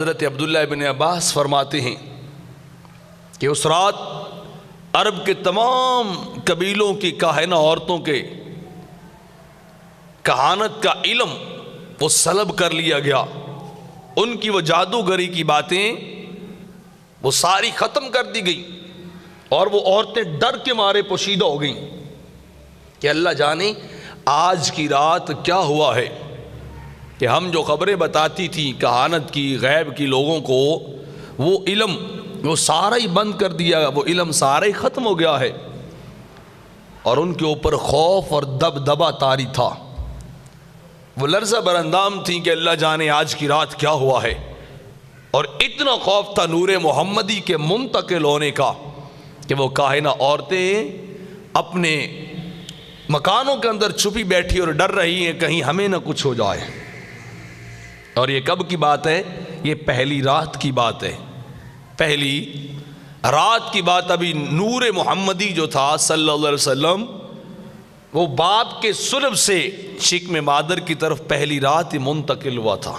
حضرت عبداللہ ابن عباس فرماتے ہیں کہ اس رات عرب کے تمام قبیلوں کی کاہنہ عورتوں کے کہانت کا علم وہ سلب کر لیا گیا. ان کی وہ جادوگری کی باتیں وہ ساری ختم کر دی گئی اور وہ عورتیں ڈر کے مارے پوشیدہ ہو گئیں کہ اللہ جانے آج کی رات کیا ہوا ہے کہ ہم جو خبریں بتاتی تھیں کہانت کی غیب کی لوگوں کو وہ علم وہ سارا ہی بند کر دیا، وہ علم سارا ہی ختم ہو گیا ہے. اور ان کے اوپر خوف اور دبدبہ طاری تھا، وہ لرزہ براندام تھیں کہ اللہ جانے آج کی رات کیا ہوا ہے. اور اتنا خوف تھا نور محمدی کے منتقل ہونے کا کہ وہ کاہنہ عورتیں اپنے مکانوں کے اندر چھپی بیٹھی اور ڈر رہی ہیں کہیں ہمیں نہ کچھ ہو جائے. اور یہ کب کی بات ہے؟ یہ پہلی رات کی بات ہے، پہلی رات کی بات. ابھی نور محمدی جو تھا صلی اللہ علیہ وسلم وہ باپ کے صلب سے شکم مادر کی طرف پہلی رات ہی منتقل ہوا تھا.